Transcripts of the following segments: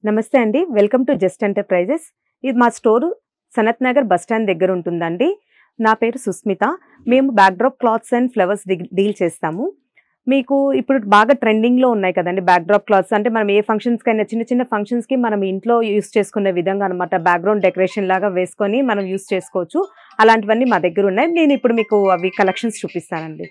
నమస్తే అండి. Welcome to just enterprises. ఇది మా store Sanath Nagar bus stand దగ్గర ఉంటుందండి. నా పేరు సుస్మిత. మేము backdrop clothes and flowers deal చేస్తాము. మీకు ఇప్పుడు బాగా ట్రెండింగ్‌లో ఉన్నాయి కదండీ బ్యాక్‌డ్రాప్ క్లాత్స్. అంటే మనం ఏ ఫంక్షన్స్‌కైనా చిన్న చిన్న ఫంక్షన్స్‌కి మనం ఇంట్లో యూజ్ చేసుకునే విధంగా అనమాట. బ్యాక్‌గ్రౌండ్ డెకరేషన్ లాగా వేసుకొని మనం యూజ్ చేసుకోవచ్చు. అలాంటివన్నీ మా దగ్గర ఉన్నాయి. నేను ఇప్పుడు మీకు అవి కలెక్షన్స్ చూపిస్తానండి.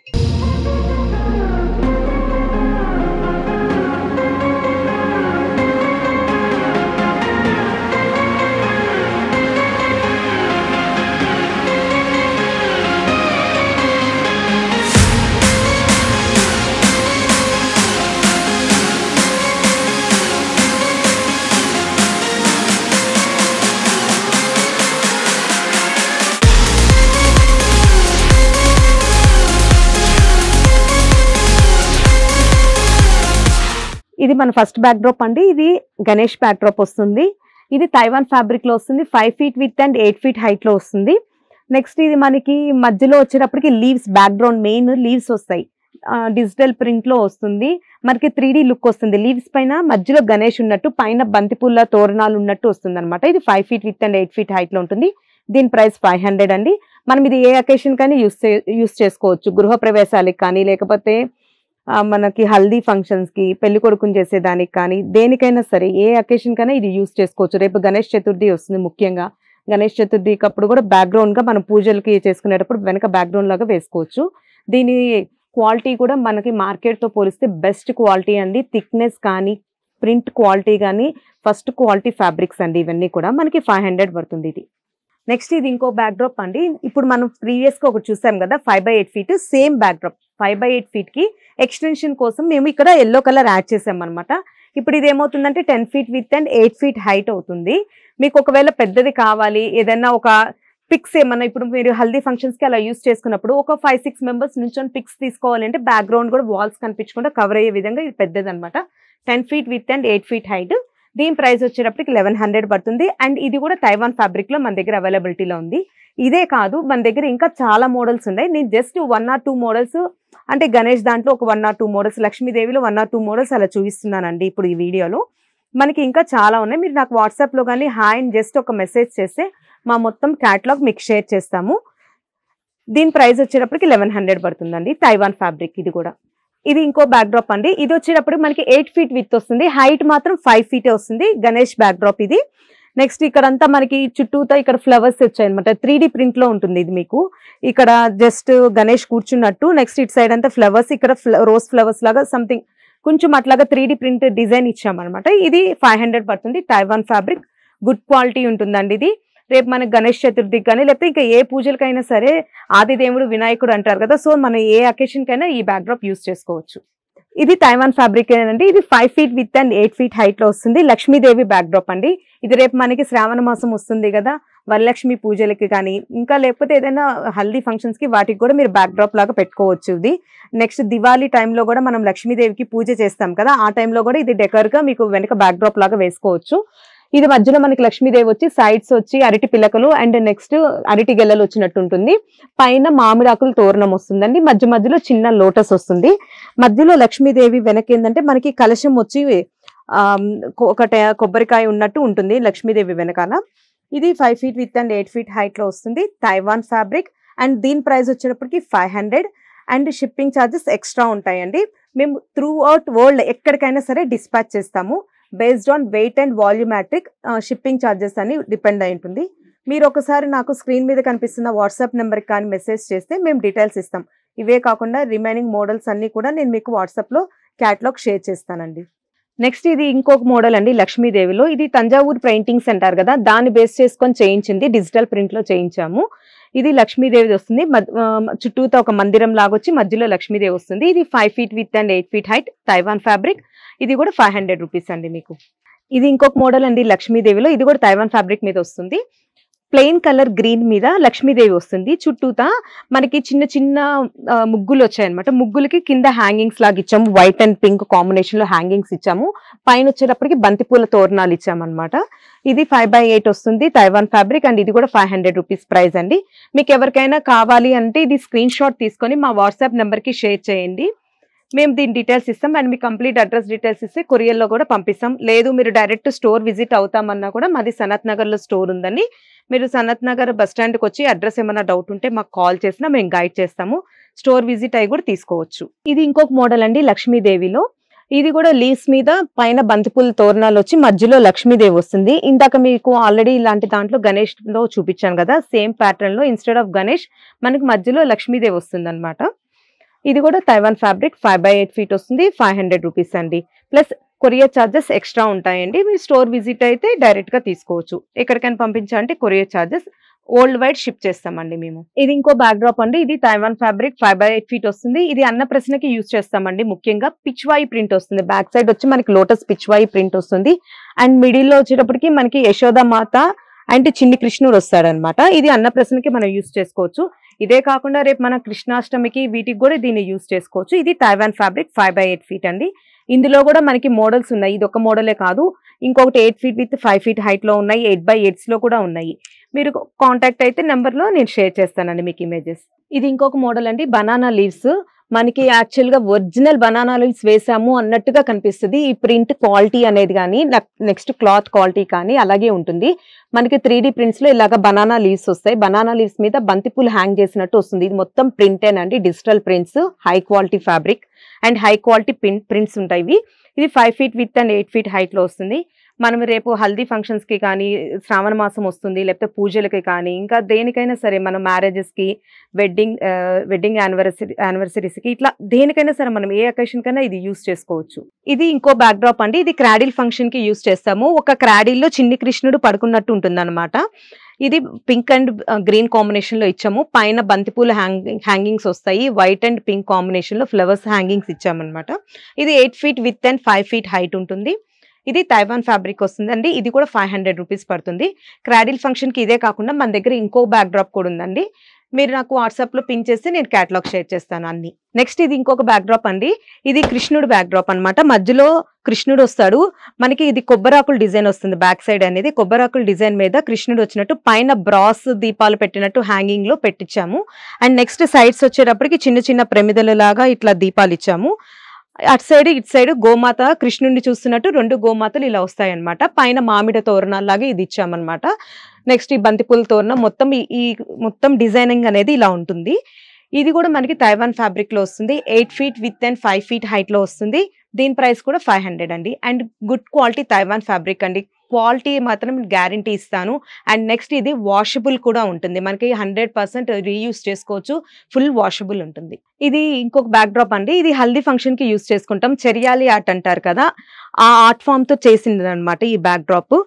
ఇది మన ఫస్ట్ బ్యాక్‌డ్రాప్ అండి. ఇది గణేష్ బ్యాక్‌డ్రాప్ వస్తుంది. ఇది తైవాన్ ఫ్యాబ్రిక్‌లో వస్తుంది. 5 ఫీట్ విడ్త్ అండ్ 8 ఫీట్ హైట్‌లో వస్తుంది. నెక్స్ట్ ఇది మనకి మధ్యలో వచ్చేటప్పటికి లీవ్స్ బ్యాక్‌గ్రౌండ్ మెయిన్ లీవ్స్ వస్తాయి. డిజిటల్ ప్రింట్‌లో వస్తుంది. మనకి 3D లుక్ వస్తుంది. లీవ్స్ పైన మధ్యలో గణేష్ ఉన్నట్టు, పైన బంతిపూల తోరణాలు ఉన్నట్టు వస్తుందన్నమాట. ఇది 5 ఫీట్ విడ్త్ అండ్ 8 ఫీట్ హైట్‌లో ఉంటుంది. దీని ప్రైస్ 500 అండి. మనం ఇది ఏ అకేషన్‌కైనా యూజ్ చేసుకోవచ్చు. గృహప్రవేశాలకు కానీ, లేకపోతే మనకి హల్దీ ఫంక్షన్స్‌కి, పెళ్లి కొడుకుని చేసేదానికి కానీ, దేనికైనా సరే ఏ అకేషన్‌కైనా ఇది యూజ్ చేసుకోవచ్చు. రేపు గణేష్ చతుర్థి వస్తుంది ముఖ్యంగా. గణేష్ చతుర్థికప్పుడు కూడా బ్యాక్‌గ్రౌండ్‌గా మనం పూజలకి చేసుకునేటప్పుడు వెనక బ్యాక్‌గ్రౌండ్ లాగా వేసుకోవచ్చు. దీని క్వాలిటీ కూడా మనకి మార్కెట్‌తో పోలిస్తే బెస్ట్ క్వాలిటీ అండి. థిక్‌నెస్ కానీ, ప్రింట్ క్వాలిటీ గానీ, ఫస్ట్ క్వాలిటీ ఫ్యాబ్రిక్స్ అండి ఇవన్నీ కూడా. మనకి 500 పడుతుంది ఇది. నెక్స్ట్ ఇది ఇంకో బ్యాక్‌డ్రాప్ అండి. ఇప్పుడు మనం ప్రీవియస్‌గా ఒకటి చూసాం కదా! 5/8 ఫీట్ సేమ్ బ్యాక్‌డ్రాప్. 5/8 ఫీట్‌కి ఎక్స్‌టెన్షన్ కోసం మేము ఇక్కడ యెల్లో కలర్ యాడ్ చేసామన్నమాట. ఇప్పుడు ఇది ఏమవుతుందంటే 10 feet width and 8 feet height అవుతుంది. మీకు ఒకవేళ పెద్దది కావాలి, ఏదైనా ఒక పిక్స్ ఏమన్నా ఇప్పుడు మీరు హల్దీ ఫంక్షన్స్‌కి అలా యూజ్ చేసుకున్నప్పుడు ఒక 5, 6 మెంబర్స్ నుంచొని పిక్స్ తీసుకోవాలంటే బ్యాక్‌గ్రౌండ్ కూడా వాల్స్ కనిపించకుండా కవర్ అయ్యే విధంగా ఇది పెద్దదన్నమాట. 10 feet width and 8 feet height. దీని ప్రైస్ వచ్చేటప్పటికి 1100 పడుతుంది. అండ్ ఇది కూడా తైవాన్ ఫ్యాబ్రిక్‌లో మన దగ్గర అవైలబిలిటీలో ఉంది. ఇదే కాదు మన దగ్గర ఇంకా చాలా మోడల్స్ ఉన్నాయి. నేను జస్ట్ 1 ఆర్ 2 మోడల్స్ అంటే గణేష్ దాంట్లో ఒక 1 ఆర్ 2 మోడల్స్, లక్ష్మీదేవిలో 1 ఆర్ 2 మోడల్స్ అలా చూపిస్తున్నానండి ఇప్పుడు ఈ వీడియోలో. మనకి ఇంకా చాలా ఉన్నాయి. మీరు నాకు వాట్సాప్‌లో గానీ హాయ్ అని జస్ట్ ఒక మెసేజ్ చేస్తే మా మొత్తం క్యాటలాగ్ మీకు షేర్ చేస్తాము. దీని ప్రైస్ వచ్చేటప్పటికి 1100 పడుతుందండి. తైవాన్ ఫ్యాబ్రిక్ ఇది కూడా. ఇది ఇంకో బ్యాక్‌డ్రాప్ అండి. ఇది వచ్చేటప్పుడు మనకి 8 ఫీట్ విడ్త్ వస్తుంది. హైట్ మాత్రం 5 ఫీటే వస్తుంది. గణేష్ బ్యాక్‌డ్రాప్ ఇది. నెక్స్ట్ ఇక్కడంతా మనకి చుట్టూతా ఇక్కడ ఫ్లవర్స్ వచ్చాయన్నమాట. 3D ప్రింట్‌లో ఉంటుంది ఇది మీకు. ఇక్కడ జస్ట్ గణేష్ కూర్చున్నట్టు, నెక్స్ట్ ఇటు సైడ్ అంతా ఫ్లవర్స్, ఇక్కడ రోజ్ ఫ్లవర్స్ లాగా సంథింగ్ కొంచెం అట్లాగా 3D ప్రింట్ డిజైన్ ఇచ్చామన్నమాట. ఇది 500 పడుతుంది. తైవాన్ ఫ్యాబ్రిక్ గుడ్ క్వాలిటీ ఉంటుందండి ఇది. రేపు మనకి గణేష్ చతుర్థికి కానీ, లేకపోతే ఇంకా ఏ పూజలకైనా సరే ఆదిదేవుడు వినాయకుడు అంటారు కదా! సో మనం ఏ అకేషన్‌కైనా ఈ బ్యాక్‌డ్రాప్ యూజ్ చేసుకోవచ్చు. ఇది తైవాన్ ఫ్యాబ్రిక్ ఏనండి. ఇది 5 ఫీట్ విడ్త్ అండ్ 8 ఫీట్ హైట్‌లో వస్తుంది. లక్ష్మీదేవి బ్యాక్‌డ్రాప్ అండి. ఇది రేపు మనకి శ్రావణ మాసం వస్తుంది కదా! వరలక్ష్మి పూజలకి కానీ, ఇంకా లేకపోతే ఏదైనా హల్దీ ఫంక్షన్స్‌కి వాటికి కూడా మీరు బ్యాక్‌డ్రాప్ లాగా పెట్టుకోవచ్చు ఇది. నెక్స్ట్ దివాళీ టైంలో కూడా మనం లక్ష్మీదేవికి పూజ చేస్తాం కదా! ఆ టైంలో కూడా ఇది డెకర్‌గా మీకు వెనక బ్యాక్‌డ్రాప్ లాగా వేసుకోవచ్చు. ఇది మధ్యలో మనకి లక్ష్మీదేవి వచ్చి, సైడ్స్ వచ్చి అరటి పిల్లకలు అండ్ నెక్స్ట్ అరటి గెల్లలు వచ్చినట్టు ఉంటుంది. పైన మామిడాకులు తోరణం వస్తుందండి. మధ్యలో చిన్న లోటస్ వస్తుంది. మధ్యలో లక్ష్మీదేవి వెనక ఏంటంటే మనకి కలశం వచ్చి ఒకటి కొబ్బరికాయ ఉన్నట్టు ఉంటుంది లక్ష్మీదేవి వెనకాల. ఇది 5 ఫీట్ విడ్త్ అండ్ 8 ఫీట్ హైట్‌లో వస్తుంది. తైవాన్ ఫ్యాబ్రిక్ అండ్ దీని ప్రైస్ వచ్చేటప్పటికి 500 అండ్ షిప్పింగ్ ఛార్జెస్ ఎక్స్ట్రా ఉంటాయండి. మేము త్రూ అవుట్ వరల్డ్ ఎక్కడికైనా సరే డిస్పాచ్ చేస్తాము. Based on weight and volumetric shipping charges అని డిపెండ్ అయి ఉంటుంది. మీరు ఒకసారి నాకు స్క్రీన్ మీద కనిపిస్తున్న వాట్సాప్ నెంబర్కి కానీ మెసేజ్ చేస్తే మేము డీటెయిల్స్ ఇస్తాం. ఇవే కాకుండా రిమైనింగ్ మోడల్స్ అన్నీ కూడా నేను మీకు వాట్సాప్‌లో క్యాటలాగ్ షేర్ చేస్తానండి. నెక్స్ట్ ఇది ఇంకొక మోడల్ అండి లక్ష్మీదేవిలో. ఇది తంజావూర్ పెయింటింగ్స్ అంటారు కదా! దాన్ని బేస్ చేసుకొని చేయించింది. డిజిటల్ ప్రింట్‌లో చేయించాము. ఇది లక్ష్మీదేవిది వస్తుంది. చుట్టూతా ఒక మందిరం లాగొచ్చి మధ్యలో లక్ష్మీదేవి వస్తుంది. ఇది 5 feet width and 8 feet height Taiwan fabric. ఇది కూడా 500 రూపీస్ అండి మీకు. ఇది ఇంకొక మోడల్ అండి లక్ష్మీదేవిలో. ఇది కూడా తైవాన్ ఫ్యాబ్రిక్ మీద వస్తుంది. ప్లెయిన్ కలర్ గ్రీన్ మీద లక్ష్మీదేవి వస్తుంది. చుట్టూతా మనకి చిన్న చిన్న ముగ్గులు వచ్చాయన్నమాట. ముగ్గులకి కింద హ్యాంగింగ్స్ లాగా ఇచ్చాము. వైట్ అండ్ పింక్ కాంబినేషన్ లో హ్యాంగింగ్స్ ఇచ్చాము. పైన వచ్చేటప్పటికి బంతిపూల తోరణాలు ఇచ్చామన్నమాట. ఇది 5/8 వస్తుంది. తైవాన్ ఫ్యాబ్రిక్ అండ్ ఇది కూడా 500 రూపీస్ ప్రైస్ అండి. మీకు ఎవరికైనా కావాలి అంటే ఇది స్క్రీన్ షాట్ తీసుకొని మా వాట్సాప్ నెంబర్ కి షేర్ చేయండి. మేము దీని డీటెయిల్స్ ఇస్తాం and me complete address details ఇస్తే కొరియర్లో కూడా పంపిస్తాం. లేదు మీరు డైరెక్ట్ స్టోర్ విజిట్ అవుతామన్నా కూడా మాది సనత్ నగర్లో స్టోర్ ఉందండి. మీరు సనత్ నగర్ బస్ స్టాండ్కి వచ్చి అడ్రస్ ఏమైనా డౌట్ ఉంటే మాకు కాల్ చేసినా మేము గైడ్ చేస్తాము. స్టోర్ విజిట్ అయ్యి కూడా తీసుకోవచ్చు. ఇది ఇంకొక మోడల్ అండి లక్ష్మీదేవిలో. ఇది కూడా లీవ్స్ మీద పైన బంతిపూల తోరణాలు వచ్చి మధ్యలో లక్ష్మీదేవి వస్తుంది. ఇందాక మీకు ఆల్రెడీ ఇలాంటి దాంట్లో గణేష్ లో చూపించాను కదా, సేమ్ ప్యాటర్న్ లో ఇన్స్టెడ్ ఆఫ్ గణేష్ మనకి మధ్యలో లక్ష్మీదేవి వస్తుంది అనమాట. ఇది కూడా తైవాన్ ఫ్యాబ్రిక్ 5x8 ఫీట్ వస్తుంది. 500 రూపీస్ అండి. ప్లస్ కొరియర్ ఛార్జెస్ ఎక్స్ట్రా ఉంటాయండి. మీరు స్టోర్ విజిట్ అయితే డైరెక్ట్ గా తీసుకోవచ్చు. ఎక్కడికైనా పంపించాలంటే courier charges world wide ship చేస్తామండి మేము. ఇది ఇంకో బ్యాక్ డ్రాప్ అండి. ఇది తైవాన్ ఫ్యాబ్రిక్ 5x8 ఫీట్ వస్తుంది. ఇది అన్న ప్రశ్నకి యూజ్ చేస్తామండి. ముఖ్యంగా పిచ్వాయి ప్రింట్ వస్తుంది. బ్యాక్ సైడ్ వచ్చి మనకి లోటస్ పిచ్వాయి ప్రింట్ వస్తుంది. అండ్ మిడిల్ లో వచ్చేటప్పటికి మనకి యశోద మాత అండ్ చిన్ని కృష్ణుడు వస్తాడనమాట. ఇది అన్న ప్రశ్నకి మనం యూజ్ చేసుకోవచ్చు. ఇదే కాకుండా రేపు మన కృష్ణాష్టమికి వీటికి కూడా దీన్ని యూజ్ చేసుకోవచ్చు. ఇది తైవాన్ ఫ్యాబ్రిక్ 5x8 ఫీట్ అండి. ఇందులో కూడా మనకి మోడల్స్ ఉన్నాయి. ఇది ఒక మోడలే కాదు, ఇంకొకటి 8 ఫీట్ విత్ 5 ఫీట్ హైట్ లో ఉన్నాయి, 8x8 లో కూడా ఉన్నాయి. మీరు కాంటాక్ట్ అయితే నెంబర్ లో నేను షేర్ చేస్తానండి మీకు ఇమేజెస్. ఇది ఇంకొక మోడల్ అండి. బనానా లీవ్స్ మనకి యాక్చువల్ గా ఒరిజినల్ బనానా లీవ్స్ వేసాము అన్నట్టుగా కనిపిస్తుంది. ఈ ప్రింట్ క్వాలిటీ అనేది కానీ నెక్స్ట్ క్లాత్ క్వాలిటీ కానీ అలాగే ఉంటుంది. మనకి 3D ప్రింట్స్ లో ఇలాగా బనానా లీవ్స్ వస్తాయి. బనానా లీవ్స్ మీద బంతిపూలు హ్యాంగ్ చేసినట్టు వస్తుంది. ఇది మొత్తం ప్రింటేనండి, digital prints, high quality fabric and high quality prints ఉంటాయి. ఇది 5 feet width and 8 feet height లో వస్తుంది. మనం రేపు హల్దీ ఫంక్షన్స్ కి కానీ, శ్రావణ మాసం వస్తుంది, లేకపోతే పూజలకి కానీ, ఇంకా దేనికైనా సరే, మన మ్యారేజెస్ కి, వెడ్డింగ్ యానివర్సరీస్ కి, ఇట్లా దేనికైనా సరే మనం ఏ అకేషన్ కైనా ఇది యూస్ చేసుకోవచ్చు. ఇది ఇంకో బ్యాక్ డ్రాప్ అండి. ఇది క్రాడిల్ ఫంక్షన్ కి యూస్ చేస్తాము. ఒక క్రాడిల్ లో చిన్ని కృష్ణుడు పడుకున్నట్టు ఉంటుంది అనమాట. ఇది పింక్ అండ్ గ్రీన్ కాంబినేషన్ లో ఇచ్చాము. పైన బంతిపూల హ్యాంగింగ్స్ వస్తాయి. వైట్ అండ్ పింక్ కాంబినేషన్ లో ఫ్లవర్స్ హ్యాంగింగ్స్ ఇచ్చామన్నమాట. ఇది 8 feet width and 5 feet height ఉంటుంది. ఇది తైవాన్ ఫ్యాబ్రిక్ వస్తుందండి. ఇది కూడా 500 రూపీస్ పడుతుంది. క్రాడిల్ ఫంక్షన్ కి ఇదే కాకుండా మన దగ్గర ఇంకో బ్యాక్ డ్రాప్ కూడా ఉందండి. మీరు నాకు వాట్సాప్ లో పిన్ చేస్తే నేను క్యాటలాగ్ షేర్ చేస్తాను అన్ని. నెక్స్ట్ ఇది ఇంకొక బ్యాక్ డ్రాప్ అండి. ఇది కృష్ణుడు బ్యాక్ డ్రాప్ అనమాట. మధ్యలో కృష్ణుడు వస్తాడు. మనకి ఇది కొబ్బరాకుల డిజైన్ వస్తుంది. బ్యాక్ సైడ్ అనేది కొబ్బరాకుల డిజైన్ మీద కృష్ణుడు వచ్చినట్టు, పైన బ్రాస్ దీపాలు పెట్టినట్టు హ్యాంగింగ్ లో పెట్టించాము. అండ్ నెక్స్ట్ సైడ్స్ వచ్చేటప్పటికి చిన్న చిన్న ప్రమిదల లాగా ఇట్లా దీపాలు ఇచ్చాము. అటు సైడ్ ఇటు సైడ్ గోమాత కృష్ణుడిని చూస్తున్నట్టు 2 గోమాతలు ఇలా వస్తాయి అనమాట. పైన మామిడి తోరణాలాగా ఇది ఇచ్చామన్నమాట. నెక్స్ట్ ఈ బంతిపూల తోరణం మొత్తం డిజైనింగ్ అనేది ఇలా ఉంటుంది. ఇది కూడా మనకి తైవాన్ ఫ్యాబ్రిక్ లో వస్తుంది. 8 feet width and 5 feet height లో వస్తుంది. దీని ప్రైస్ కూడా 500 అండి. And good quality Taiwan fabric అండి. క్వాలిటీ మాత్రం గ్యారంటీ ఇస్తాను. అండ్ నెక్స్ట్ ఇది వాషబుల్ కూడా ఉంటుంది. మనకి 100% రీయూస్ చేసుకోవచ్చు. ఫుల్ వాషబుల్ ఉంటుంది. ఇది ఇంకొక బ్యాక్ డ్రాప్ అండి. ఇది హల్దీ ఫంక్షన్ కి యూస్ చేసుకుంటాం. చెరియాలి ఆర్ట్ అంటారు కదా, ఆ ఆర్ట్ ఫామ్ తో చేసింది అనమాట ఈ బ్యాక్ డ్రాప్.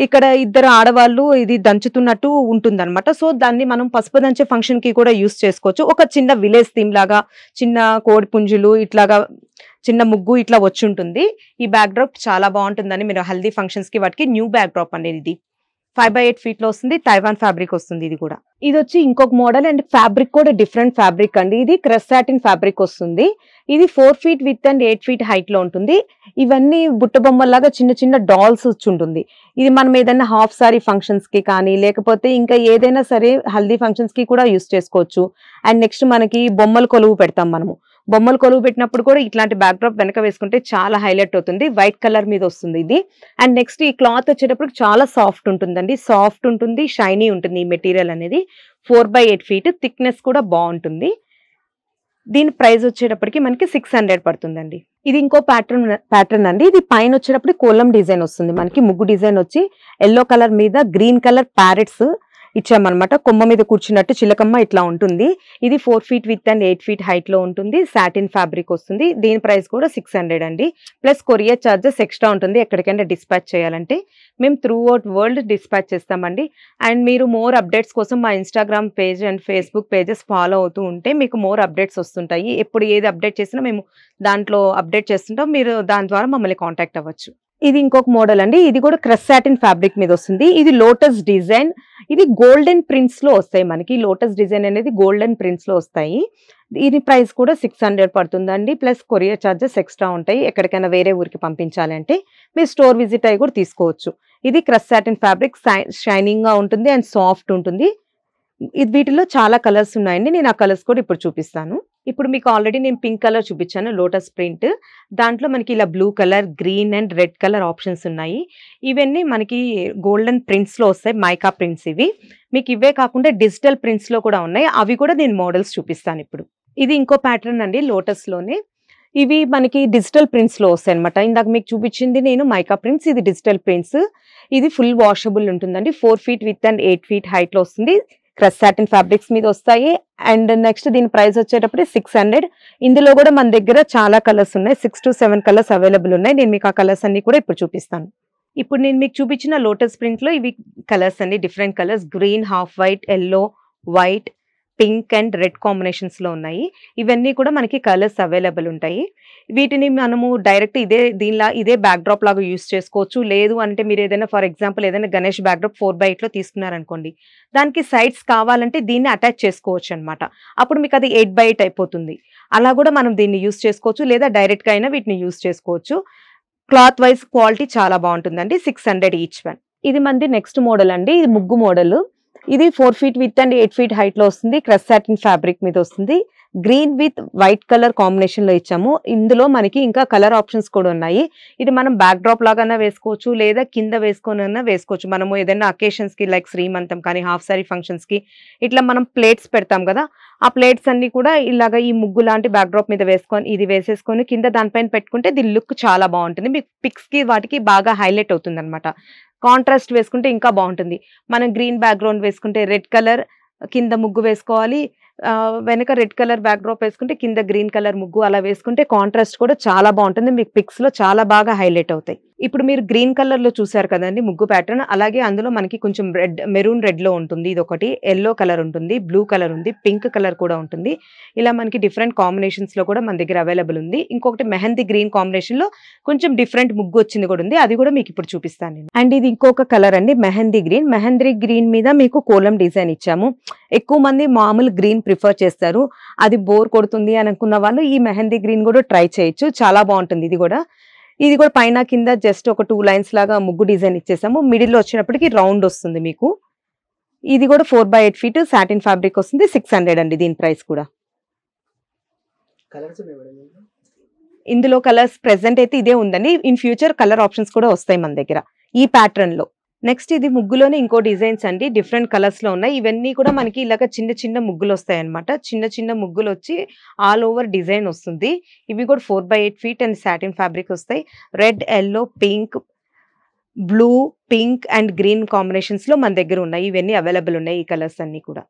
ఇక్కడ ఇద్దరు ఆడవాళ్ళు ఇది దంచుతున్నట్టు ఉంటుంది అనమాట. సో దాన్ని మనం పసుపు దంచే ఫంక్షన్ కి కూడా యూస్ చేసుకోవచ్చు. ఒక చిన్న విలేజ్ థీమ్ లాగా, చిన్న కోడి పుంజులు ఇట్లాగా, చిన్న ముగ్గు ఇట్లా వచ్చి ఉంటుంది. ఈ బ్యాక్ డ్రాప్ చాలా బాగుంటుందని మీరు హల్దీ ఫంక్షన్స్ కి వాటికి న్యూ బ్యాక్ డ్రాప్ అనేది. ఇది 5x8 ఫీట్ లో వస్తుంది. తైవాన్ ఫ్యాబ్రిక్ వస్తుంది. ఇది కూడా ఇది వచ్చి ఇంకొక మోడల్ అండ్ ఫ్యాబ్రిక్ కూడా డిఫరెంట్ ఫ్యాబ్రిక్ అండి. ఇది క్రష్ సాటిన్ ఫ్యాబ్రిక్ వస్తుంది. ఇది 4 feet width and 8 feet height లో ఉంటుంది. ఇవన్నీ బుట్ట బొమ్మల్లాగా చిన్న చిన్న డాల్స్ వచ్చి ఉంటుంది. ఇది మనం ఏదైనా హాఫ్ సారీ ఫంక్షన్స్ కి కానీ, లేకపోతే ఇంకా ఏదైనా సరే హల్దీ ఫంక్షన్స్ కి కూడా యూస్ చేసుకోవచ్చు. అండ్ నెక్స్ట్ మనకి బొమ్మల కొలువు పెడతాం మనము. బొమ్మలు కొలువు పెట్టినప్పుడు కూడా ఇట్లాంటి బ్యాక్ డ్రాప్ వెనక వేసుకుంటే చాలా హైలైట్ అవుతుంది. వైట్ కలర్ మీద వస్తుంది ఇది. అండ్ నెక్స్ట్ ఈ క్లాత్ వచ్చేటప్పుడు చాలా సాఫ్ట్ ఉంటుందండి. సాఫ్ట్ ఉంటుంది, షైనీ ఉంటుంది ఈ మెటీరియల్ అనేది. 4x8 ఫీట్ థిక్నెస్ కూడా బాగుంటుంది. దీని ప్రైస్ వచ్చేటప్పటికి మనకి 600 పడుతుందండి. ఇది ఇంకో ప్యాటర్న్ అండి. ఇది పైన వచ్చేటప్పుడు కోలం డిజైన్ వస్తుంది. మనకి ముగ్గు డిజైన్ వచ్చి ఎల్లో కలర్ మీద గ్రీన్ కలర్ ప్యారెట్స్ ఇచ్చామన్నమాట. కొమ్మ మీద కూర్చున్నట్టు చిలకమ్మ ఇట్లా ఉంటుంది. ఇది 4 feet width and 8 feet height లో ఉంటుంది. సాటిన్ ఫ్యాబ్రిక్ వస్తుంది. దీని ప్రైస్ కూడా 600 అండి. ప్లస్ కొరియర్ ఛార్జెస్ ఎక్స్ట్రా ఉంటుంది ఎక్కడికైనా డిస్పాచ్ చేయాలంటే. మేము త్రూ అవుట్ వరల్డ్ డిస్పాచ్ చేస్తామండి. అండ్ మీరు మోర్ అప్డేట్స్ కోసం మా Instagram page and Facebook pages follow అవుతూ ఉంటే మీకు మోర్ అప్డేట్స్ వస్తుంటాయి. ఎప్పుడు ఏది అప్డేట్ చేసినా మేము దాంట్లో అప్డేట్ చేస్తుంటాం. మీరు దాని ద్వారా మమ్మల్ని కాంటాక్ట్ అవ్వచ్చు. ఇది ఇంకొక మోడల్ అండి. ఇది కూడా క్రష్ సాటిన్ ఫ్యాబ్రిక్ మీద వస్తుంది. ఇది లోటస్ డిజైన్. ఇది గోల్డెన్ ప్రింట్స్ లో వస్తాయి. మనకి లోటస్ డిజైన్ అనేది గోల్డెన్ ప్రింట్స్ లో వస్తాయి. దీని ప్రైస్ కూడా 600 పడుతుందండి. ప్లస్ కొరియర్ ఛార్జెస్ ఎక్స్ట్రా ఉంటాయి. ఎక్కడికైనా వేరే ఊరికి పంపించాలంటే మీరు స్టోర్ విజిట్ అయ్యి కూడా తీసుకోవచ్చు. ఇది క్రష్ సాటిన్ ఫ్యాబ్రిక్, షైనింగ్ గా ఉంటుంది అండ్ సాఫ్ట్ ఉంటుంది. వీటిలో చాలా కలర్స్ ఉన్నాయండి. నేను ఆ కలర్స్ కూడా ఇప్పుడు చూపిస్తాను. ఇప్పుడు మీకు ఆల్రెడీ నేను పింక్ కలర్ చూపించాను లోటస్ ప్రింట్. దాంట్లో మనకి ఇలా blue colour, green and red colour options ఉన్నాయి. ఇవన్నీ మనకి గోల్డెన్ ప్రింట్స్‌లో వస్తాయి. మైకా ప్రింట్స్ ఇవి. మీకు ఇవే కాకుండా డిజిటల్ ప్రింట్స్‌లో కూడా ఉన్నాయి. అవి కూడా నేను మోడల్స్ చూపిస్తాను ఇప్పుడు. ఇది ఇంకో ప్యాటర్న్ అండి లోటస్‌లోనే. ఇవి మనకి డిజిటల్ ప్రింట్స్‌లో వస్తాయన్నమాట. ఇందాక మీకు చూపించింది నేను మైకా ప్రింట్స్. ఇది డిజిటల్ ప్రింట్స్. ఇది ఫుల్ వాషబుల్ ఉంటుందండి. 4 ఫీట్ విడ్త్ అండ్ 8 ఫీట్ హైట్‌లో వస్తుంది. క్రష్ సాటిన్ ఫ్యాబ్రిక్స్ మీద వస్తాయి. అండ్ నెక్స్ట్ దీని ప్రైస్ వచ్చేటప్పుడు 600. ఇందులో కూడా మన దగ్గర చాలా కలర్స్ ఉన్నాయి. 6-7 కలర్స్ అవైలబుల్ ఉన్నాయి. నేను మీకు ఆ కలర్స్ అన్ని కూడా ఇప్పుడు చూపిస్తాను. ఇప్పుడు నేను మీకు చూపించిన లోటస్ ప్రింట్‌లో ఇవి కలర్స్ అండి. Different colours green, half white, yellow, white, pink and red కాంబినేషన్స్‌లో ఉన్నాయి. ఇవన్నీ కూడా మనకి కలర్స్ అవైలబుల్ ఉంటాయి. వీటిని మనము డైరెక్ట్ ఇదే బ్యాక్ డ్రాప్ లాగా యూజ్ చేసుకోవచ్చు. లేదు అంటే మీరు ఏదైనా ఫర్ ఎగ్జాంపుల్ ఏదైనా గణేష్ బ్యాక్ డ్రాప్ 4/8లో తీసుకున్నారనుకోండి. దానికి సైడ్స్ కావాలంటే దీన్ని అటాచ్ చేసుకోవచ్చు అన్నమాట. అప్పుడు మీకు అది 8/8 అయిపోతుంది. అలా కూడా మనం దీన్ని యూజ్ చేసుకోవచ్చు. లేదా డైరెక్ట్‌గా అయినా వీటిని యూజ్ చేసుకోవచ్చు. క్లాత్ వైస్ క్వాలిటీ చాలా బాగుంటుందండి. 600 ఈచ్ వన్. ఇది మనది నెక్స్ట్ మోడల్ అండి. ఇది ముగ్గు మోడల్. ఇది 4 feet width and 8 feet height లో వస్తుంది. క్రష్ సాటిన్ ఫ్యాబ్రిక్ మీద వస్తుంది. Green with white colour combination లో ఇచ్చాము. ఇందులో మనకి ఇంకా కలర్ ఆప్షన్స్ కూడా ఉన్నాయి. ఇది మనం బ్యాక్ డ్రాప్ లాగా వేసుకోవచ్చు, లేదా కింద వేసుకొని వేసుకోవచ్చు. మనము ఏదైనా అకేషన్స్ కి లైక్ శ్రీమంతం కానీ హాఫ్ సారీ ఫంక్షన్స్ కి ఇట్లా మనం ప్లేట్స్ పెడతాం కదా, ఆ ప్లేట్స్ అన్ని కూడా ఇలాగ ఈ ముగ్గు లాంటి బ్యాక్ డ్రాప్ మీద ఇది వేసేసుకొని కింద దానిపైన పెట్టుకుంటే దీని లుక్ చాలా బాగుంటుంది. మీకు పిక్స్ కి వాటికి బాగా హైలైట్ అవుతుంది అనమాట. కాంట్రాస్ట్ వేసుకుంటే ఇంకా బాగుంటుంది. మనం గ్రీన్ బ్యాక్గ్రౌండ్ వేసుకుంటే రెడ్ కలర్ కింద ముగ్గు వేసుకోవాలి. వెనక రెడ్ కలర్ బ్యాక్ డ్రాప్ వేసుకుంటే కింద గ్రీన్ కలర్ ముగ్గు అలా వేసుకుంటే కాంట్రాస్ట్ కూడా చాలా బాగుంటుంది. మీకు పిక్స్ లో చాలా బాగా హైలైట్ అవుతాయి. ఇప్పుడు మీరు గ్రీన్ కలర్ లో చూసారు కదండి ముగ్గు ప్యాటర్న్. అలాగే అందులో మనకి కొంచెం మెరూన్ రెడ్ లో ఉంటుంది. ఇది ఒకటి ఎల్లో కలర్ ఉంటుంది, బ్లూ కలర్ ఉంది, పింక్ కలర్ కూడా ఉంటుంది. ఇలా మనకి డిఫరెంట్ కాంబినేషన్స్ లో కూడా మన దగ్గర అవైలబుల్ ఉంది. ఇంకొకటి మెహందీ గ్రీన్ కాంబినేషన్ లో కొంచెం డిఫరెంట్ ముగ్గు వచ్చింది కూడా ఉంది. అది కూడా మీకు ఇప్పుడు చూపిస్తాను నేను. అండ్ ఇది ఇంకొక కలర్ అండి, మెహందీ గ్రీన్. మెహందీ గ్రీన్ మీద మీకు కోలం డిజైన్ ఇచ్చాము. ఎక్కువ మంది మామూలు గ్రీన్ ప్రిఫర్ చేస్తారు. అది బోర్ కొడుతుంది అని అనుకున్న వాళ్ళు ఈ మెహందీ గ్రీన్ కూడా ట్రై చేయొచ్చు. చాలా బాగుంటుంది. ఇది కూడా పైన కింద జస్ట్ ఒక 2 లైన్స్ లాగా ముగ్గు డిజైన్ ఇచ్చేసాము. మిడిల్ లో వచ్చినప్పటికి రౌండ్ వస్తుంది మీకు. ఇది కూడా 4/8 ఫీట్ సాటిన్ ఫ్యాబ్రిక్ వస్తుంది. 600 అండి దీని ప్రైస్ కూడా. ఇందులో కలర్స్ ప్రెసెంట్ అయితే ఇదే ఉందండి. ఇన్ ఫ్యూచర్ కలర్ ఆప్షన్స్ కూడా వస్తాయి మన దగ్గర ఈ ప్యాటర్న్ లో. నెక్స్ట్ ఇది ముగ్గులోనే ఇంకో డిజైన్స్ అండి. డిఫరెంట్ కలర్స్ లో ఉన్నాయి. ఇవన్నీ కూడా మనకి ఇలాగ చిన్న చిన్న ముగ్గులు వస్తాయి అనమాట. చిన్న చిన్న ముగ్గులు వచ్చి ఆల్ ఓవర్ డిజైన్ వస్తుంది. ఇవి కూడా 4/8 ఫీట్ అండ్ సాటిన్ ఫ్యాబ్రిక్ వస్తాయి. Red, yellow, pink, blue, pink and green combinations లో మన దగ్గర ఉన్నాయి. ఇవన్నీ అవైలబుల్ ఉన్నాయి ఈ కలర్స్ అన్ని కూడా.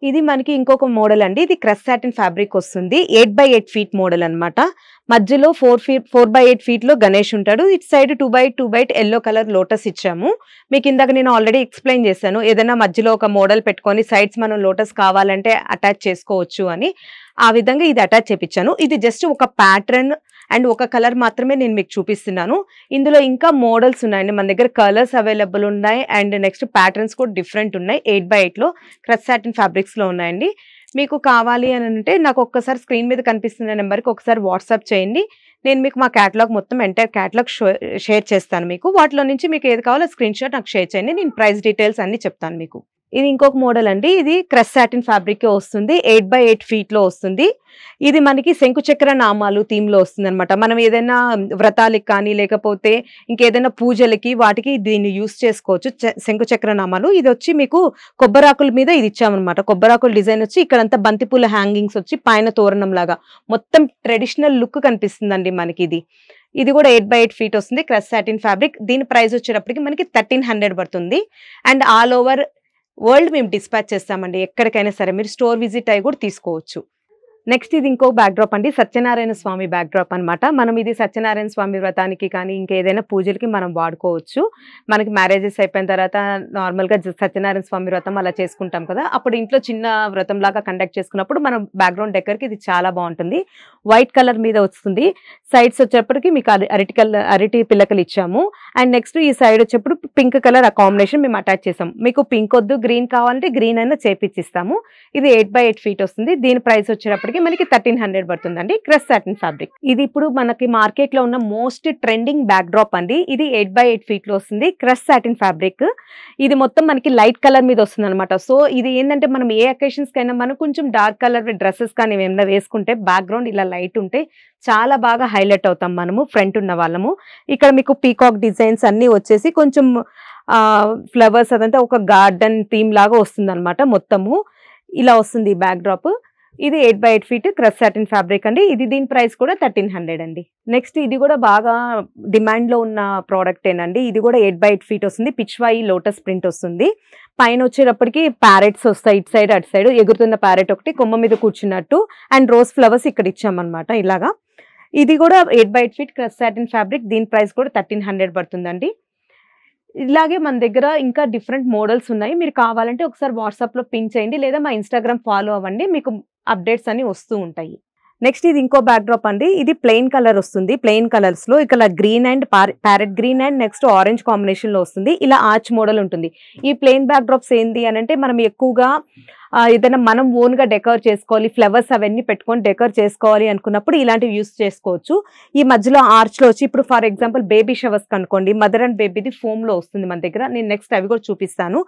ఇది మనకి ఇంకొక మోడల్ అండి. ఇది క్రష్ సాటిన్ ఫ్యాబ్రిక్ వస్తుంది. 8/8 ఫీట్ మోడల్ అన్నమాట. మధ్యలో 4/8 ఫీట్ లో గణేష్ ఉంటాడు. ఇటు సైడ్ 2/2 ఎల్లో కలర్ లోటస్ ఇచ్చాము. మీకు ఇందాక నేను ఆల్రెడీ ఎక్స్ప్లెయిన్ చేశాను. ఏదైనా మధ్యలో ఒక మోడల్ పెట్టుకొని సైడ్స్ మనం లోటస్ కావాలంటే అటాచ్ చేసుకోవచ్చు అని. ఆ విధంగా ఇది అటాచ్ చేపించాను. ఇది జస్ట్ ఒక ప్యాటర్న్ అండ్ ఒక కలర్ మాత్రమే నేను మీకు చూపిస్తున్నాను. ఇందులో ఇంకా మోడల్స్ ఉన్నాయండి. మన దగ్గర కలర్స్ అవైలబుల్ ఉన్నాయి. అండ్ నెక్స్ట్ ప్యాటర్న్స్ కూడా డిఫరెంట్ ఉన్నాయి. 8/8 లో క్రష్ సాటిన్ ఫ్యాబ్రిక్స్ లో ఉన్నాయండి. మీకు కావాలి అని అంటే నాకు ఒక్కసారి స్క్రీన్ మీద కనిపిస్తున్న నెంబర్కి ఒకసారి వాట్సాప్ చేయండి. నేను మీకు మా క్యాటలాగ్ మొత్తం ఎంటైర్ క్యాటలాగ్ షేర్ చేస్తాను మీకు. వాటిలో నుంచి మీకు ఏది కావాలో స్క్రీన్ షాట్ నాకు షేర్ చేయండి. నేను ప్రైస్ డీటెయిల్స్ అన్ని చెప్తాను మీకు. ఇది ఇంకొక మోడల్ అండి. ఇది క్రష్ సాటిన్ ఫ్యాబ్రిక్ వస్తుంది. 8/8 ఫీట్ లో వస్తుంది. ఇది మనకి శంకుచక్ర నామాలు థీమ్ లో వస్తుంది అనమాట. మనం ఏదైనా వ్రతాలకి కానీ లేకపోతే ఇంకేదైనా పూజలకి వాటికి దీన్ని యూస్ చేసుకోవచ్చు. శంకుచక్ర నామాలు. ఇది వచ్చి మీకు కొబ్బరాకుల మీద ఇది ఇచ్చామన్నమాట. కొబ్బరాకుల డిజైన్ వచ్చి ఇక్కడంతా బంతిపూల హ్యాంగింగ్స్ వచ్చి పైన తోరణం లాగా మొత్తం ట్రెడిషనల్ లుక్ కనిపిస్తుందండి మనకి. ఇది కూడా 8/8 ఫీట్ వస్తుంది. Crush satin fabric. దీని ప్రైస్ వచ్చేటప్పటికి మనకి 1300 పడుతుంది. అండ్ ఆల్ ఓవర్ వరల్డ్ మేము డిస్పాచ్ చేస్తామండి. ఎక్కడికైనా సరే మీరు స్టోర్ విజిట్ అయ్యి కూడా తీసుకోవచ్చు. నెక్స్ట్ ఇది ఇంకో బ్యాక్ డ్రాప్ అండి. సత్యనారాయణ స్వామి బ్యాక్ డ్రాప్ అనమాట. మనం ఇది సత్యనారాయణ స్వామి వ్రతానికి కానీ ఇంకేదైనా పూజలకి మనం వాడుకోవచ్చు. మనకి మ్యారేజెస్ అయిపోయిన తర్వాత నార్మల్గా సత్యనారాయణ స్వామి వ్రతం అలా చేసుకుంటాం కదా, అప్పుడు ఇంట్లో చిన్న వ్రతం లాగా కండక్ట్ చేసుకున్నప్పుడు మనం బ్యాక్గ్రౌండ్ డెకర్కి ఇది చాలా బాగుంటుంది. వైట్ కలర్ మీద వస్తుంది. సైడ్స్ వచ్చేప్పటికి మీకు అరటి పిల్లకలు ఇచ్చాము. అండ్ నెక్స్ట్ ఈ సైడ్ వచ్చేప్పుడు పింక్ కలర్ ఆ కాంబినేషన్ మేము అటాచ్ చేసాం. మీకు పింక్ వద్దు గ్రీన్ కావాలంటే గ్రీన్ అయినా చేపించిస్తాము. ఇది 8/8 ఫీట్ వస్తుంది. దీని ప్రైస్ వచ్చేటప్పటికి వచ్చేటప్పటికి మనకి 1300 పడుతుందండి. Crush satin fabric. ఇది ఇప్పుడు మనకి మార్కెట్ లో ఉన్న మోస్ట్ ట్రెండింగ్ బ్యాక్ డ్రాప్ అండి. ఇది 8x8 ఫీట్ లో వస్తుంది. Crush satin fabric. ఇది మొత్తం మనకి లైట్ కలర్ మీద వస్తుంది అనమాట. సో ఇది ఏంటంటే మనం ఏ అకేషన్స్ కైనా మనం కొంచెం డార్క్ కలర్ డ్రెస్సెస్ కానీ ఏమైనా వేసుకుంటే బ్యాక్గ్రౌండ్ ఇలా లైట్ ఉంటే చాలా బాగా హైలైట్ అవుతాం మనము ఫ్రంట్ ఉన్న వాళ్ళము. ఇక్కడ మీకు పీకాక్ డిజైన్స్ అన్ని వచ్చేసి కొంచెం ఫ్లవర్స్ అదంతా ఒక గార్డెన్ థీమ్ లాగా వస్తుంది అనమాట. మొత్తము ఇలా వస్తుంది బ్యాక్ డ్రాప్. ఇది 8x8 feet crush satin fabric అండి. ఇది దీని ప్రైస్ కూడా 1300 అండి. నెక్స్ట్ ఇది కూడా బాగా డిమాండ్ లో ఉన్న ప్రోడక్ట్ ఏనండి. ఇది కూడా 8x8 ఫీట్ వస్తుంది. పిచ్వాయి లోటస్ ప్రింట్ వస్తుంది. పైన వచ్చేటప్పటికి ప్యారెట్స్ వస్తాయి, ఇటు సైడ్ అటు సైడ్ ఎగురుతున్న ప్యారెట్ ఒకటి కొమ్మ మీద కూర్చున్నట్టు అండ్ రోజ్ ఫ్లవర్స్ ఇక్కడ ఇచ్చామన్నమాట ఇలాగా. ఇది కూడా 8x8 feet crush satin fabric. దీని ప్రైస్ కూడా 1300 పడుతుందండి. ఇలాగే మన దగ్గర ఇంకా డిఫరెంట్ మోడల్స్ ఉన్నాయి. మీరు కావాలంటే ఒకసారి వాట్సాప్ లో పింక్ చేయండి లేదా మా ఇన్స్టాగ్రామ్ ఫాలో అవ్వండి, మీకు అప్డేట్స్ అన్ని వస్తూ ఉంటాయి. నెక్స్ట్ ఇది ఇంకో బ్యాక్ డ్రాప్ అండి. ఇది ప్లెయిన్ కలర్ వస్తుంది. ప్లెయిన్ కలర్స్ లో ఇక్కడ green and parrot green and next orange combination లో వస్తుంది. ఇలా ఆర్చ్ మోడల్ ఉంటుంది. ఈ ప్లెయిన్ బ్యాక్ డ్రాప్స్ ఏంటి అని అంటే మనం ఎక్కువగా ఏదైనా మనం ఓన్ గా డెకర్ చేసుకోవాలి, ఫ్లవర్స్ అవన్నీ పెట్టుకొని డెకర్ చేసుకోవాలి అనుకున్నప్పుడు ఇలాంటివి యూస్ చేసుకోవచ్చు. ఈ మధ్యలో ఆర్చ్ లో వచ్చి ఇప్పుడు ఫర్ ఎగ్జాంపుల్ బేబీ షవర్స్ కనుకోండి, మదర్ అండ్ బేబీది ఫోమ్ లో వస్తుంది మన దగ్గర. నేను నెక్స్ట్ అవి కూడా చూపిస్తాను.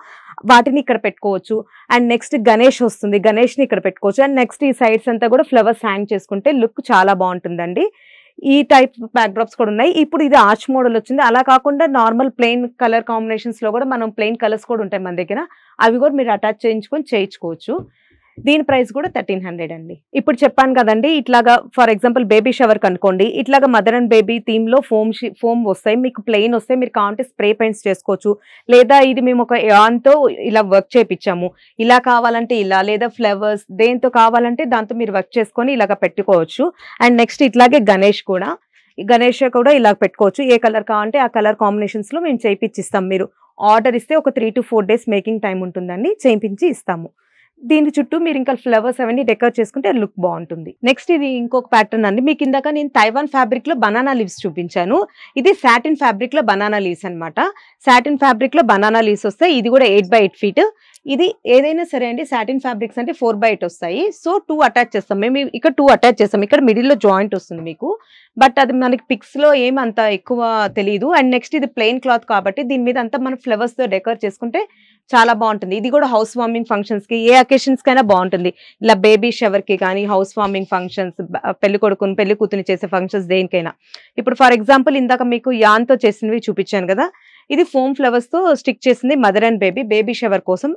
వాటిని ఇక్కడ పెట్టుకోవచ్చు. అండ్ నెక్స్ట్ గణేష్ వస్తుంది, గణేష్ ని ఇక్కడ పెట్టుకోవచ్చు. అండ్ నెక్స్ట్ ఈ సైడ్స్ అంతా కూడా ఫ్లవర్స్ హ్యాంగ్ చేసుకుంటే లుక్ చాలా బాగుంటుందండి. ఈ టైప్ బ్యాక్ డ్రాప్స్ కూడా ఉన్నాయి. ఇప్పుడు ఇది ఆర్చ్ మోడల్ వచ్చింది. అలా కాకుండా నార్మల్ ప్లెయిన్ కలర్ కాంబినేషన్స్ లో కూడా మనం ప్లెయిన్ కలర్స్ కూడా ఉంటాయి మన దగ్గర. అవి కూడా మీరు అటాచ్ చేయించుకోవచ్చు. దీని ప్రైస్ కూడా 1300 అండి. ఇప్పుడు చెప్పాను కదండి, ఇట్లాగా ఫర్ ఎగ్జాంపుల్ బేబీ షవర్ కనుకోండి, ఇట్లాగా మదర్ అండ్ బేబీ థీమ్ లో ఫోమ్ వస్తాయి, మీకు ప్లెయిన్ వస్తాయి. మీరు కావాలంటే స్ప్రే పెయింట్స్ చేసుకోవచ్చు. లేదా ఇది మేము ఒక యాన్తో ఇలా వర్క్ చేయించాము, ఇలా కావాలంటే ఇలా, లేదా ఫ్లవర్స్ దేంతో కావాలంటే దాంతో మీరు వర్క్ చేసుకొని ఇలాగ పెట్టుకోవచ్చు. అండ్ నెక్స్ట్ ఇట్లాగే గణేష్ కూడా ఇలా పెట్టుకోవచ్చు. ఏ కలర్ కావాలంటే ఆ కలర్ కాంబినేషన్స్ లో మేము చేయించిస్తాం. మీరు ఆర్డర్ ఇస్తే ఒక 3 to 4 days మేకింగ్ టైం ఉంటుందండి, చేయించి ఇస్తాము. దీని చుట్టూ మీరు ఇంకా ఫ్లవర్స్ అవన్నీ డెకర్ చేసుకుంటే లుక్ బాగుంటుంది. నెక్స్ట్ ఇది ఇంకొక ప్యాటర్న్ అండి. మీకు ఇందాక నేను తైవాన్ ఫ్యాబ్రిక్ లో బనానా లీవ్స్ చూపించాను. ఇది సాటిన్ ఫ్యాబ్రిక్ లో బనానా లీవ్స్ అనమాట. సాటిన్ ఫ్యాబ్రిక్ లో బనానా లీవ్స్ వస్తాయి. ఇది కూడా 8x8 ఫీట్. ఇది ఏదైనా సరే అండి, సాటిన్ ఫ్యాబ్రిక్స్ అంటే 4x8 వస్తాయి. సో 2 అటాచ్ చేస్తాం మేము. ఇక్కడ 2 అటాచ్ చేస్తాం. ఇక్కడ మిడిల్ లో జాయింట్ వస్తుంది మీకు, బట్ అది మనకి పిక్స్ లో ఏమంత ఎక్కువ తెలియదు. అండ్ నెక్స్ట్ ఇది ప్లెయిన్ క్లాత్ కాబట్టి దీని మీద అంతా మనం ఫ్లవర్స్ తో డెకర్ చేసుకుంటే చాలా బాగుంటుంది. ఇది కూడా హౌస్ వార్మింగ్ ఫంక్షన్స్ కి, ఏ అకేషన్స్ కైనా బాగుంటుంది. ఇలా బేబీ షవర్ కి కానీ, హౌస్ వార్మింగ్ ఫంక్షన్స్, పెళ్లి కొడుకుని పెళ్లి కూతుని చేసే ఫంక్షన్స్ దేనికైనా. ఇప్పుడు ఫర్ ఎగ్జాంపుల్ ఇందాక మీకు యాన్ తో చేసినవి చూపించాను కదా, ఇది ఫోమ్ ఫ్లవర్స్ తో స్టిక్ చేసింది మదర్ అండ్ బేబీ షవర్ కోసం.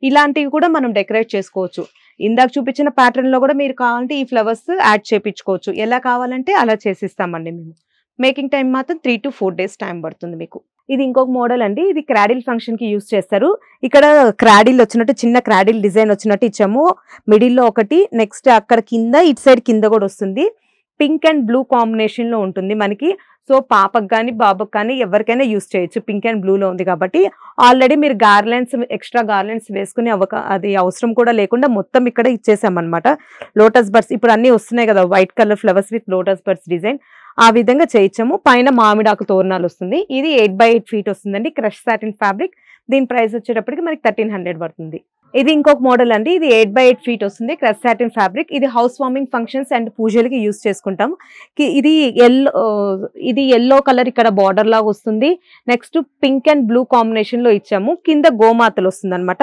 ఇలాంటివి కూడా మనం డెకరేట్ చేసుకోవచ్చు. ఇందాక చూపించిన ప్యాటర్న్ లో కూడా మీరు కావాలంటే ఈ ఫ్లవర్స్ యాడ్ చేయించుకోవచ్చు. ఎలా కావాలంటే అలా చేసిస్తామండి మేము. మేకింగ్ టైం మాత్రం 3 to 4 days టైం పడుతుంది మీకు. ఇది ఇంకొక మోడల్ అండి. ఇది క్రాడిల్ ఫంక్షన్ కి యూస్ చేస్తారు. ఇక్కడ క్రాడిల్ వచ్చినట్టు చిన్న క్రాడిల్ డిజైన్ వచ్చినట్టు ఇచ్చాము. మిడిల్ లో ఒకటి, నెక్స్ట్ అక్కడ కింద ఇటు సైడ్ కింద కూడా వస్తుంది. పింక్ అండ్ బ్లూ కాంబినేషన్ లో ఉంటుంది మనకి. సో పాపకు కానీ బాబుకి కానీ ఎవరికైనా యూస్ చేయొచ్చు. పింక్ అండ్ బ్లూ లో ఉంది కాబట్టి ఆల్రెడీ మీరు ఎక్స్ట్రా గార్లెండ్స్ వేసుకునే అది అవసరం కూడా లేకుండా మొత్తం ఇక్కడ ఇచ్చేసామన్నమాట. లోటస్ బర్డ్స్ ఇప్పుడు అన్ని వస్తున్నాయి కదా, white colour flowers with lotus birds design, ఆ విధంగా చేయించాము. పైన మామిడాకు తోరణాలు వస్తుంది. ఇది 8x8 ఫీట్ వస్తుందండి. Crush satin fabric. దీని ప్రైస్ వచ్చేటప్పటికి మనకి 1300 పడుతుంది. ఇది ఇంకొక మోడల్ అండి. ఇది 8x8 ఫీట్ వస్తుంది. Crush satin fabric. ఇది హౌస్ వార్మింగ్ ఫంక్షన్స్ అండ్ పూజలకి యూస్ చేసుకుంటాం. ఇది ఎల్లో కలర్ ఇక్కడ బార్డర్ లాగా వస్తుంది. Next pink and blue combination లో ఇచ్చాము. కింద గోమాతలు వస్తుంది అనమాట.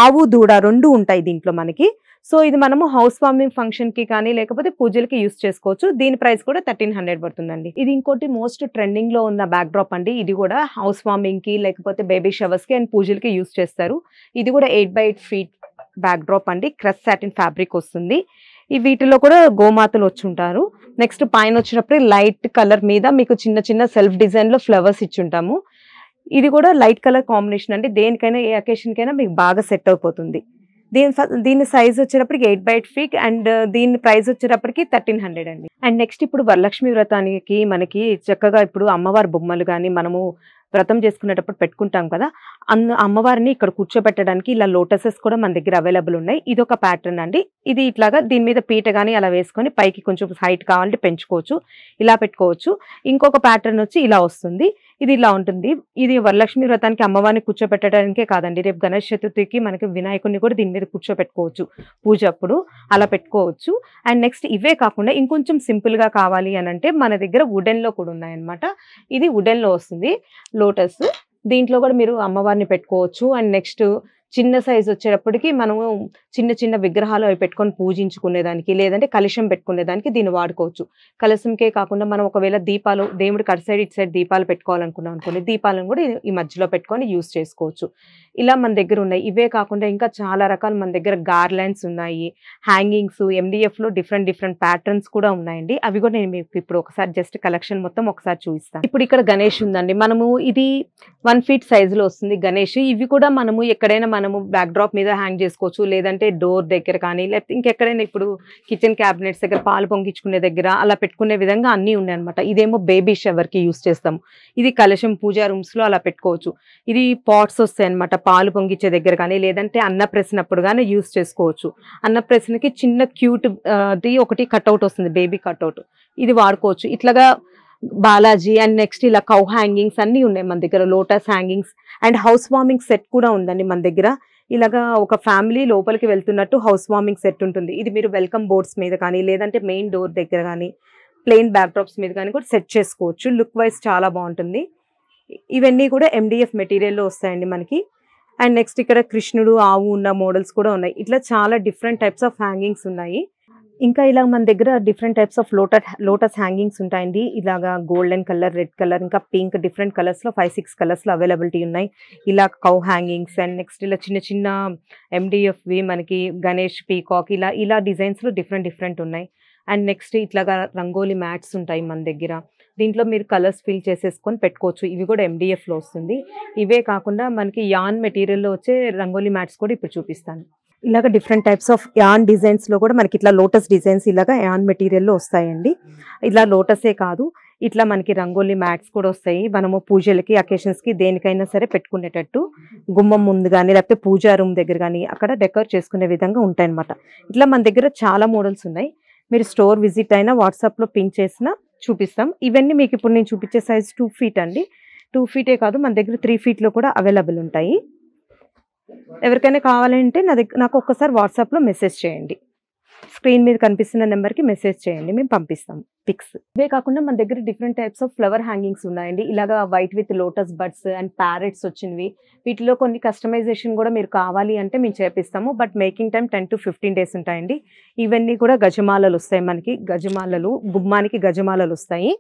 ఆవు దూడ రెండు ఉంటాయి దీంట్లో మనకి. సో ఇది మనము హౌస్ వార్మింగ్ ఫంక్షన్ కి కానీ లేకపోతే పూజలకి యూస్ చేసుకోవచ్చు. దీని ప్రైస్ కూడా 1300 పడుతుందండి. ఇది ఇంకోటి మోస్ట్ ట్రెండింగ్ లో ఉన్న బ్యాక్ డ్రాప్ అండి. ఇది కూడా హౌస్ వార్మింగ్ కి లేకపోతే బేబీ షవర్స్ కి అండ్ పూజలకి యూస్ చేస్తారు. ఇది కూడా 8x8 ఫీట్ బ్యాక్ డ్రాప్ అండి. క్రష్ సాటిన్ ఫ్యాబ్రిక్ వస్తుంది. ఈ వీటిలో కూడా గోమాతలు వచ్చి ఉంటారు. నెక్స్ట్ పైన వచ్చినప్పుడు లైట్ కలర్ మీద మీకు చిన్న చిన్న సెల్ఫ్ డిజైన్ లో ఫ్లవర్స్ ఇచ్చి ఉంటాము. ఇది కూడా లైట్ కలర్ కాంబినేషన్ అండి. దేనికైనా ఏ అకేషన్ కైనా మీకు బాగా సెట్ అయిపోతుంది. దీని సైజ్ వచ్చేటప్పటికి 8x8 ఫీట్ అండ్ దీని ప్రైస్ వచ్చేటప్పటికి 1300 అండి. అండ్ నెక్స్ట్ ఇప్పుడు వరలక్ష్మి వ్రతానికి మనకి చక్కగా ఇప్పుడు అమ్మవారి బొమ్మలు కానీ మనము వ్రతం చేసుకునేటప్పుడు పెట్టుకుంటాం కదా, అమ్మవారిని ఇక్కడ కూర్చోబెట్టడానికి ఇలా లోటసెస్ కూడా మన దగ్గర అవైలబుల్ ఉన్నాయి. ఇది ఒక ప్యాటర్న్ అండి. ఇది ఇట్లాగా దీని మీద పీట కానీ అలా వేసుకొని పైకి కొంచెం హైట్ కావాలంటే పెంచుకోవచ్చు, ఇలా పెట్టుకోవచ్చు. ఇంకొక ప్యాటర్న్ వచ్చి ఇలా వస్తుంది. ఇది ఇలా ఉంటుంది. ఇది వరలక్ష్మి వ్రతానికి అమ్మవారిని కూర్చోపెట్టడానికే కాదండి. రేపు గణేష్ చతుర్థికి మనకి వినాయకుడిని కూడా దీని మీద కూర్చోపెట్టుకోవచ్చు. పూజ అప్పుడు అలా పెట్టుకోవచ్చు. అండ్ నెక్స్ట్ ఇవే కాకుండా ఇంకొంచెం సింపుల్‌గా కావాలి అనంటే మన దగ్గర వుడెన్‌లో కూడా ఉన్నాయన్నమాట. ఇది వుడెన్‌లో వస్తుంది లోటస్. దీంట్లో కూడా మీరు అమ్మవారిని పెట్టుకోవచ్చు. అండ్ నెక్స్ట్ చిన్న సైజ్ వచ్చేటప్పటికి మనము చిన్న చిన్న విగ్రహాలు అవి పెట్టుకొని పూజించుకునేదానికి, లేదంటే కలశం పెట్టుకునేదానికి దీన్ని వాడుకోవచ్చు. కలశంకే కాకుండా మనం ఒకవేళ దీపాలు దేవుడికి అటు సైడ్, ఇటు సైడ్ దీపాలు పెట్టుకోవాలనుకున్నాం అనుకోండి, దీపాలను కూడా ఈ మధ్యలో పెట్టుకొని యూజ్ చేసుకోవచ్చు. ఇలా మన దగ్గర ఉన్నాయి. ఇవే కాకుండా ఇంకా చాలా రకాలు మన దగ్గర గార్లాండ్స్ ఉన్నాయి. హ్యాంగింగ్స్ ఎండీఎఫ్‌లో డిఫరెంట్ డిఫరెంట్ ప్యాటర్న్స్ కూడా ఉన్నాయండి. అవి కూడా నేను మీకు ఇప్పుడు ఒకసారి జస్ట్ కలెక్షన్ మొత్తం ఒకసారి చూపిస్తాను. ఇప్పుడు ఇక్కడ గణేష్ ఉందండి. మనము ఇది 1 ఫీట్ సైజులో వస్తుంది గణేష్. ఇవి కూడా మనము ఎక్కడైనా మనము బ్యాక్ డ్రాప్ మీద హ్యాంగ్ చేసుకోవచ్చు. లేదంటే డోర్ దగ్గర కానీ, లేకపోతే ఇంకెక్కడైనా ఇప్పుడు కిచెన్ క్యాబినెట్స్ దగ్గర పాలు పొంగించుకునే దగ్గర అలా పెట్టుకునే విధంగా అన్నీ ఉన్నాయన్నమాట. ఇదేమో బేబీ షవర్‌కి యూజ్ చేస్తాము. ఇది కలశం పూజా రూమ్స్‌లో అలా పెట్టుకోవచ్చు. ఇది పాట్స్ వస్తాయన్నమాట. పాలు పొంగించే దగ్గర కానీ, లేదంటే అన్నప్రాసనప్పుడు గాని యూజ్ చేసుకోవచ్చు. అన్నప్రాసనకి చిన్న క్యూట్ ది ఒకటి కటౌట్ వస్తుంది, బేబీ కటౌట్. ఇది వాడుకోవచ్చు. ఇట్లాగా బాలాజీ అండ్ నెక్స్ట్ ఇలా కౌ హ్యాంగింగ్స్ అన్నీ ఉన్నాయి మన దగ్గర. Lotus hangings and house warming set కూడా ఉందండి మన దగ్గర. ఇలాగా ఒక ఫ్యామిలీ లోపలికి వెళ్తున్నట్టు హౌస్ వార్మింగ్ సెట్ ఉంటుంది. ఇది మీరు వెల్కమ్ బోర్డ్స్ మీద కానీ, లేదంటే మెయిన్ డోర్ దగ్గర కానీ, ప్లెయిన్ బ్యాక్ డ్రాప్స్ మీద కానీ కూడా సెట్ చేసుకోవచ్చు. లుక్ వైజ్ చాలా బాగుంటుంది. ఇవన్నీ కూడా ఎండీఎఫ్ మెటీరియల్‌లో వస్తాయండి మనకి. అండ్ నెక్స్ట్ ఇక్కడ కృష్ణుడు, ఆవు ఉన్న మోడల్స్ కూడా ఉన్నాయి. ఇట్లా చాలా డిఫరెంట్ టైప్స్ ఆఫ్ హ్యాంగింగ్స్ ఉన్నాయి. ఇంకా ఇలా మన దగ్గర different types of lotus hangings ఉంటాయండి. ఇలాగా గోల్డెన్ కలర్, రెడ్ కలర్, ఇంకా పింక్ డిఫరెంట్ కలర్స్‌లో 5, 6 కలర్స్‌లో అవైలబిలిటీ ఉన్నాయి. ఇలా కౌ హ్యాంగింగ్స్ అండ్ నెక్స్ట్ ఇలా చిన్న చిన్న ఎండీఎఫ్‌వి మనకి గణేష్, పీకాక్ ఇలా డిజైన్స్‌లో డిఫరెంట్ డిఫరెంట్ ఉన్నాయి. అండ్ నెక్స్ట్ ఇట్లాగా రంగోలీ మ్యాట్స్ ఉంటాయి మన దగ్గర. దీంట్లో మీరు కలర్స్ ఫిల్ చేసేసుకొని పెట్టుకోవచ్చు. ఇవి కూడా ఎండీఎఫ్‌లో వస్తుంది. ఇవే కాకుండా మనకి యాన్ మెటీరియల్‌లో వచ్చే రంగోలీ మ్యాట్స్ కూడా ఇప్పుడు చూపిస్తాను. ఇలాగ డిఫరెంట్ టైప్స్ ఆఫ్ యాన్ డిజైన్స్‌లో కూడా మనకి ఇట్లా లోటస్ డిజైన్స్ ఇలాగా యాన్ మెటీరియల్‌లో వస్తాయండి. ఇలా లోటసే కాదు, ఇట్లా మనకి రంగోలీ మ్యాట్స్ కూడా వస్తాయి. మనము పూజలకి, అకేషన్స్‌కి దేనికైనా సరే పెట్టుకునేటట్టు గుమ్మం ముందు గాని, లేకపోతే పూజా రూమ్ దగ్గర గాని అక్కడ డెకర్ చేసుకునే విధంగా ఉంటాయన్నమాట. ఇట్లా మన దగ్గర చాలా మోడల్స్ ఉన్నాయి. మీరు స్టోర్ విజిట్ అయినా వాట్సాప్‌లో పింక్ చేసినా చూపిస్తాం. ఇవన్నీ మీకు ఇప్పుడు నేను చూపించే సైజ్ 2 ఫీట్ అండి. 2 ఫీటే కాదు, మన దగ్గర 3 ఫీట్‌లో కూడా అవైలబుల్ ఉంటాయి. ఎవరికైనా కావాలంటే నాకు ఒక్కసారి వాట్సాప్‌లో మెసేజ్ చేయండి. స్క్రీన్ మీద కనిపిస్తున్న నెంబర్‌కి మెసేజ్ చేయండి, మేము పంపిస్తాం పిక్స్. ఇవే కాకుండా మన దగ్గర different types of flower hangings ఉన్నాయండి. ఇలాగా white with lotus buds and parrots వచ్చినవి. వీటిలో కొన్ని కస్టమైజేషన్ కూడా మీరు కావాలి అంటే మేము చేపిస్తాము. But making time 10 to 15 days ఉంటాయండి. ఇవన్నీ కూడా గజమాలలు వస్తాయి మనకి. గజమాలలు, గుమ్మానికి గజమాలలు వస్తాయి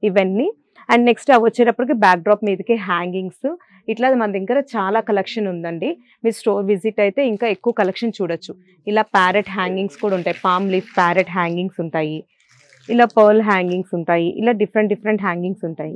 ఇవన్నీ. అండ్ నెక్స్ట్ అవి వచ్చేటప్పటికి బ్యాక్ డ్రాప్ మీదకి హ్యాంగింగ్స్. ఇట్లా మన దగ్గర చాలా కలెక్షన్ ఉందండి. మీరు స్టోర్ విజిట్ అయితే ఇంకా ఎక్కువ కలెక్షన్ చూడొచ్చు. ఇలా ప్యారెట్ హ్యాంగింగ్స్ కూడా ఉంటాయి. పామ్ లీఫ్ ప్యారెట్ హ్యాంగింగ్స్ ఉంటాయి. ఇలా పర్ల్ హ్యాంగింగ్స్ ఉంటాయి. ఇలా డిఫరెంట్ డిఫరెంట్ హ్యాంగింగ్స్ ఉంటాయి.